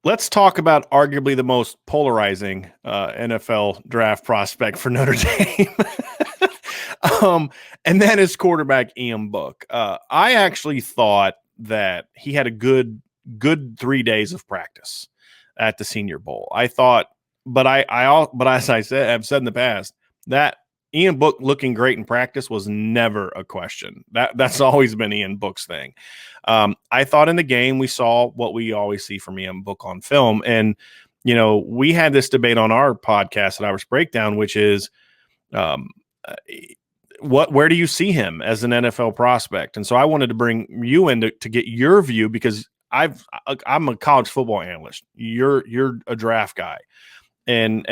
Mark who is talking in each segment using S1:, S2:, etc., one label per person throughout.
S1: Let's talk about arguably the most polarizing NFL draft prospect for Notre Dame. And that is quarterback Ian Book. I actually thought that he had a good 3 days of practice at the Senior Bowl. I thought, but as I've said in the past, that Ian Book looking great in practice was never a question. That's always been Ian Book's thing. I thought in the game we saw what we always see from Ian Book on film, and we had this debate on our podcast at Irish Breakdown, which is um, where do you see him as an NFL prospect? And so I wanted to bring you in to get your view, because I'm a college football analyst. You're a draft guy, and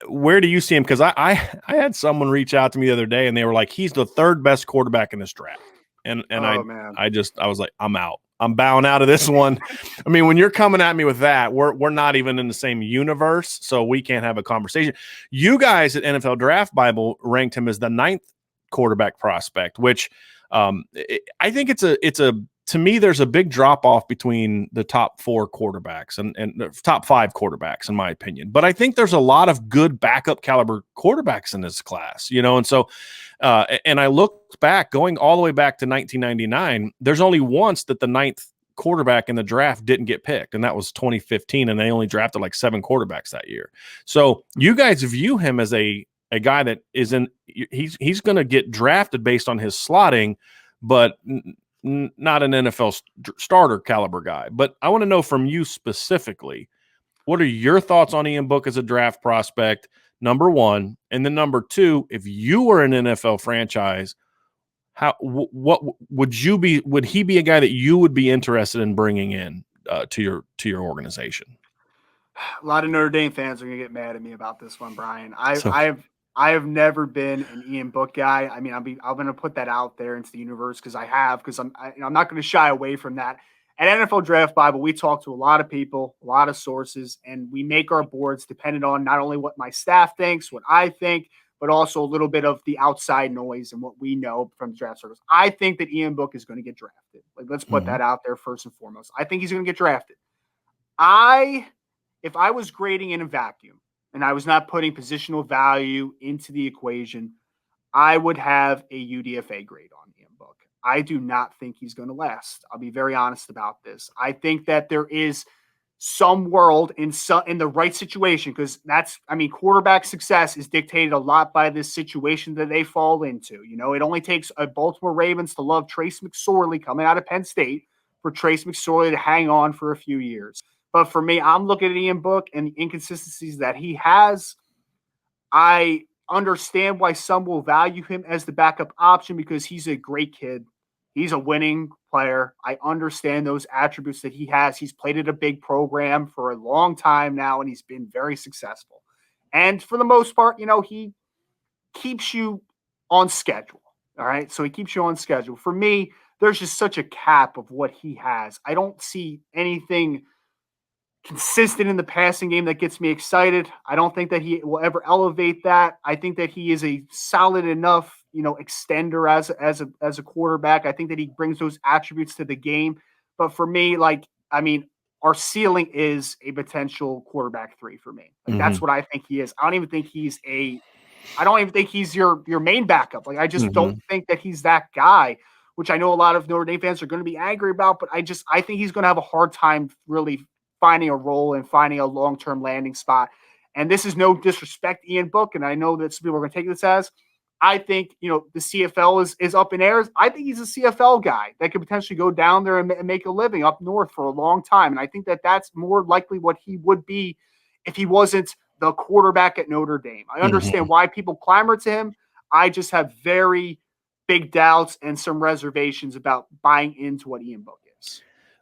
S1: where do you see him? Because I had someone reach out to me the other day, and they were like, he's the third best quarterback in this draft, and
S2: Man.
S1: I was like, I'm out. I'm bowing out of this one. I mean, when you're coming at me with that, we're not even in the same universe, so we can't have a conversation. You guys at NFL Draft Bible ranked him as the 9th quarterback prospect, which I think it's a to me, there's a big drop off between the top 4 quarterbacks and the top 5 quarterbacks, in my opinion. But I think there's a lot of good backup caliber quarterbacks in this class, and so and I looked back, going all the way back to 1999. There's only once that the 9th quarterback in the draft didn't get picked, and that was 2015, and they only drafted like 7 quarterbacks that year. So you guys view him as a guy that he's going to get drafted based on his slotting, but not an NFL starter caliber guy. But I want to know from you specifically, what are your thoughts on Ian Book as a draft prospect, number one? And then number two, if you were an NFL franchise, what would he be a guy that you would be interested in bringing in to your organization?
S2: A lot of Notre Dame fans are going to get mad at me about this one, Brian.
S1: So,
S2: I have never been an Ian Book guy. I mean, I'm going to put that out there into the universe because I'm not going to shy away from that. At NFL Draft Bible, we talk to a lot of people, a lot of sources, and we make our boards dependent on not only what my staff thinks, what I think, but also a little bit of the outside noise and what we know from draft circles. I think that Ian Book is going to get drafted. Let's put that out there first and foremost. I think he's going to get drafted. If I was grading in a vacuum and I was not putting positional value into the equation, I would have a UDFA grade on Ian Book. I do not think he's going to last. I'll be very honest about this. I think that there is some world in the right situation, because quarterback success is dictated a lot by this situation that they fall into. It only takes a Baltimore Ravens to love Trace McSorley coming out of Penn State for Trace McSorley to hang on for a few years. But for me, I'm looking at Ian Book and the inconsistencies that he has. I understand why some will value him as the backup option because he's a great kid. He's a winning player. I understand those attributes that he has. He's played at a big program for a long time now, and he's been very successful. And for the most part, he keeps you on schedule. All right. So he keeps you on schedule. For me, there's just such a cap of what he has. I don't see anything consistent in the passing game that gets me excited. I don't think that he will ever elevate that. I think that he is a solid enough, extender as a quarterback. I think that he brings those attributes to the game. But for me, our ceiling is a potential quarterback 3 for me. That's what I think he is. I don't even think he's your main backup. I just don't think that he's that guy, which I know a lot of Notre Dame fans are going to be angry about, but I think he's going to have a hard time really finding a role and finding a long-term landing spot. And this is no disrespect to Ian Book, and I know that some people are going to take this as, I think, the CFL is up in airs. I think he's a CFL guy that could potentially go down there and make a living up north for a long time. And I think that that's more likely what he would be if he wasn't the quarterback at Notre Dame. I understand why people clamor to him. I just have very big doubts and some reservations about buying into what Ian Book is.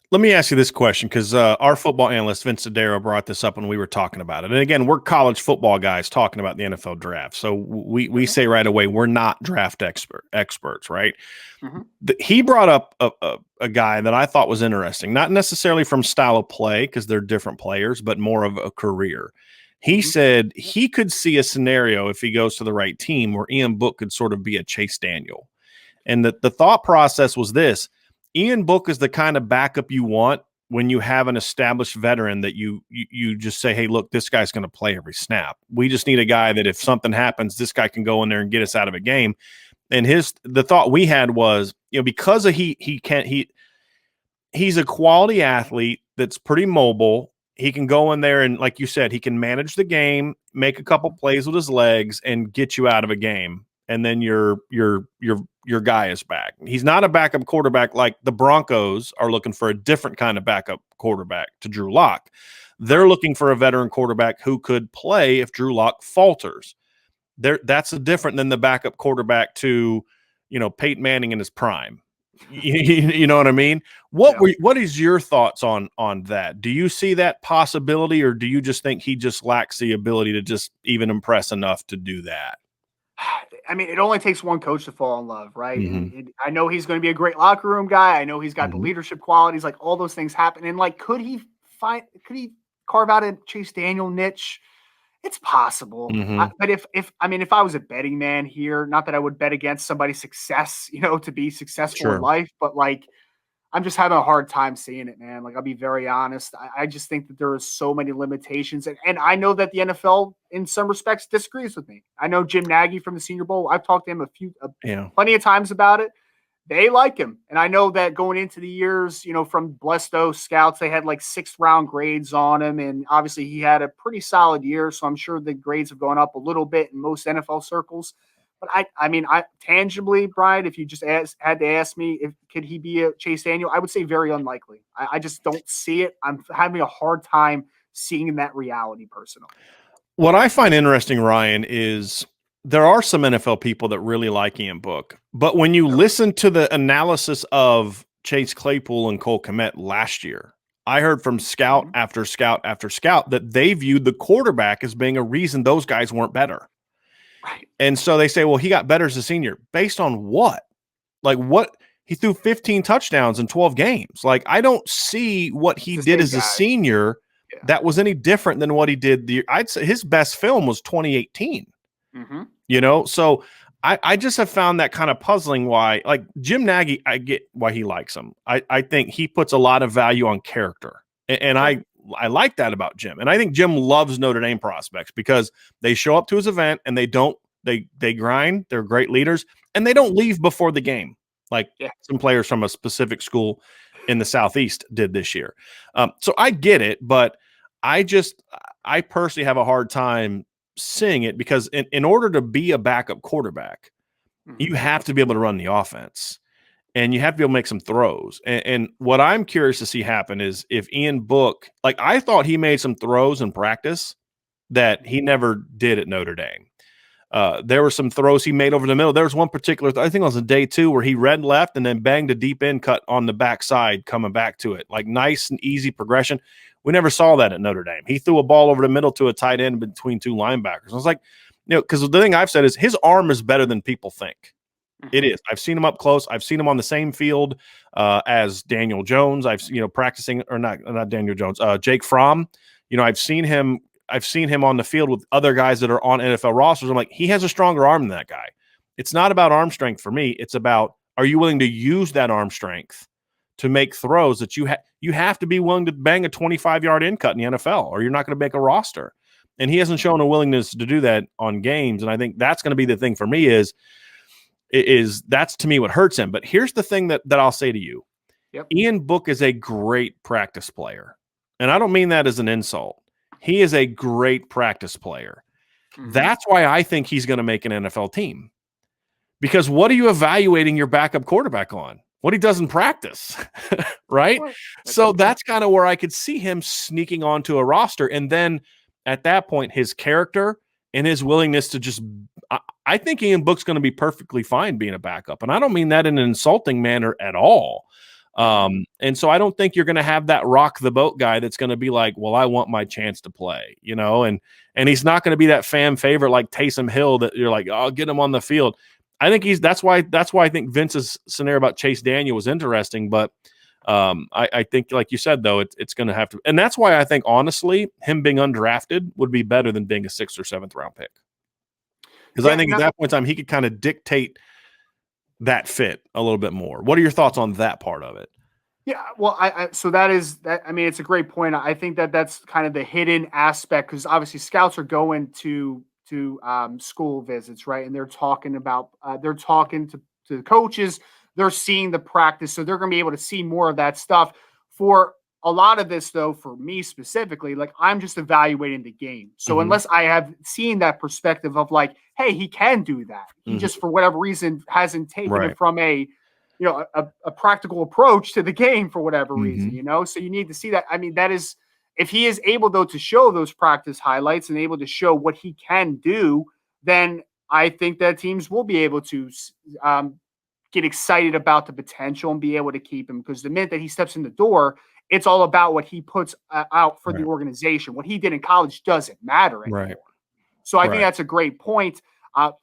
S1: Let me ask you this question, because our football analyst, Vince Dodaro, brought this up when we were talking about it. And again, we're college football guys talking about the NFL draft. So we say right away, we're not draft experts, right? He brought up a guy that I thought was interesting, not necessarily from style of play, because they're different players, but more of a career. He said he could see a scenario if he goes to the right team where Ian Book could sort of be a Chase Daniel. And the thought process was this: Ian Book is the kind of backup you want when you have an established veteran that you just say, hey, look, this guy's going to play every snap. We just need a guy that if something happens, this guy can go in there and get us out of a game. And the thought we had was, because of he's a quality athlete that's pretty mobile. He can go in there and, like you said, he can manage the game, make a couple plays with his legs, and get you out of a game. And then your guy is back. He's not a backup quarterback like the Broncos are looking for a different kind of backup quarterback to Drew Lock. They're looking for a veteran quarterback who could play if Drew Lock falters. That's different than the backup quarterback to, Peyton Manning in his prime. You know what I mean? What is your thoughts on that? Do you see that possibility, or do you just think he just lacks the ability to just even impress enough to do that?
S2: I mean, it only takes one coach to fall in love, right?
S1: Mm-hmm.
S2: And I know he's going to be a great locker room guy. I know he's got
S1: Mm-hmm.
S2: the leadership qualities, like all those things happen. And like, could he carve out a Chase Daniel niche? It's possible.
S1: Mm-hmm.
S2: But if I was a betting man here, not that I would bet against somebody's success, to be successful in life, but like, I'm just having a hard time seeing it, man. Like, I'll be very honest. I just think that there are so many limitations. And I know that the NFL, in some respects, disagrees with me. I know Jim Nagy from the Senior Bowl. I've talked to him plenty of times about it. They like him. And I know that going into the years, from Blesto scouts, they had like 6th round grades on him. And obviously he had a pretty solid year. So I'm sure the grades have gone up a little bit in most NFL circles. But I tangibly, Brian, if you just had to ask me could he be a Chase Daniel, I would say very unlikely. I just don't see it. I'm having a hard time seeing that reality personally.
S1: What I find interesting, Ryan, is there are some NFL people that really like Ian Book, but when you listen to the analysis of Chase Claypool and Cole Kmet last year, I heard from scout after scout after scout that they viewed the quarterback as being a reason those guys weren't better.
S2: Right.
S1: And so they say, well, he got better as a senior. Based on what? Like, what? He threw 15 touchdowns in 12 games. Like, I don't see what he did as a senior that was any different than what he did. I'd say his best film was 2018.
S2: Mm-hmm.
S1: So I just have found that kind of puzzling why, like Jim Nagy, I get why he likes him. I think he puts a lot of value on character. And I like that about Jim. And I think Jim loves Notre Dame prospects because they show up to his event and they grind. They're great leaders and they don't leave before the game. Like some players from a specific school in the Southeast did this year. So I get it, but I personally have a hard time seeing it because in order to be a backup quarterback, you have to be able to run the offense. And you have to be able to make some throws. And what I'm curious to see happen is if Ian Book, like I thought he made some throws in practice that he never did at Notre Dame. There were some throws he made over the middle. There was one particular, I think it was a day 2 where he read left and then banged a deep end cut on the backside coming back to it. Like nice and easy progression. We never saw that at Notre Dame. He threw a ball over the middle to a tight end between 2 linebackers. I was like, because the thing I've said is his arm is better than people think. It is. I've seen him up close. I've seen him on the same field as Daniel Jones. I've practicing or not Daniel Jones. Jake Fromm. I've seen him on the field with other guys that are on NFL rosters. I'm like, he has a stronger arm than that guy. It's not about arm strength for me. It's about, are you willing to use that arm strength to make throws that you have to be willing to bang a 25-yard in cut in the NFL, or you're not going to make a roster. And he hasn't shown a willingness to do that on games. And I think that's going to be the thing for me is that's to me what hurts him. But here's the thing that I'll say to you.
S2: Yep.
S1: Ian Book is a great practice player. And I don't mean that as an insult. He is a great practice player. That's why I think he's going to make an NFL team. Because what are you evaluating your backup quarterback on? What he does in practice, right? So that's kind of where I could see him sneaking onto a roster. And then at that point, his character and his willingness to just I think Ian Book's going to be perfectly fine being a backup. And I don't mean that in an insulting manner at all. And so I don't think you're going to have that rock the boat guy that's going to be like, well, I want my chance to play, and he's not going to be that fan favorite like Taysom Hill that you're like, oh, get him on the field. I think that's why I think Vince's scenario about Chase Daniel was interesting. But I think, like you said, though, it's going to have to. And that's why I think, honestly, him being undrafted would be better than being a 6th or 7th round pick. Because I think at that point in time, he could kind of dictate that fit a little bit more. What are your thoughts on that part of it?
S2: Yeah, well, so that is that. I mean, it's a great point. I think that that's kind of the hidden aspect because obviously scouts are going to school visits, right? And they're talking about they're talking to the coaches. They're seeing the practice, so they're going to be able to see more of that stuff. For a lot of this, though, for me specifically, like I'm just evaluating the game. So
S1: Mhm.
S2: unless I have seen that perspective of like, hey, he can do that, he
S1: Mhm.
S2: just for whatever reason hasn't taken
S1: Right.
S2: it from a practical approach to the game for whatever reason,
S1: Mhm.
S2: so you need to see that. I mean, that is if he is able though to show those practice highlights and able to show what he can do, then I think that teams will be able to um, get excited about the potential and be able to keep him because the minute that he steps in the door, it's all about what he puts out for the
S1: Right.
S2: organization. What he did in college doesn't matter anymore.
S1: Right.
S2: So I think
S1: Right.
S2: that's a great point.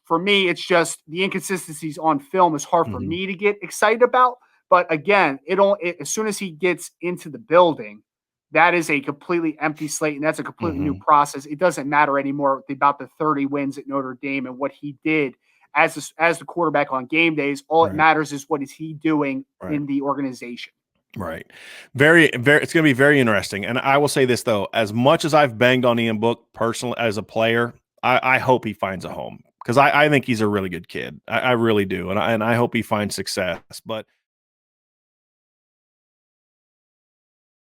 S2: For me, it's just the inconsistencies on film is hard for
S1: Mhm.
S2: me to get excited about. But again, as soon as he gets into the building, that is a completely empty slate, and that's a completely new
S1: Mhm.
S2: process. It doesn't matter anymore about the 30 wins at Notre Dame and what he did as the quarterback on game days. All it
S1: Right.
S2: matters is what is he doing
S1: Right.
S2: in the organization.
S1: Right. Very, very, it's going to be very interesting. And I will say this, though, as much as I've banged on Ian Book personally as a player, I hope he finds a home because I think he's a really good kid. I really do. And I hope he finds success. But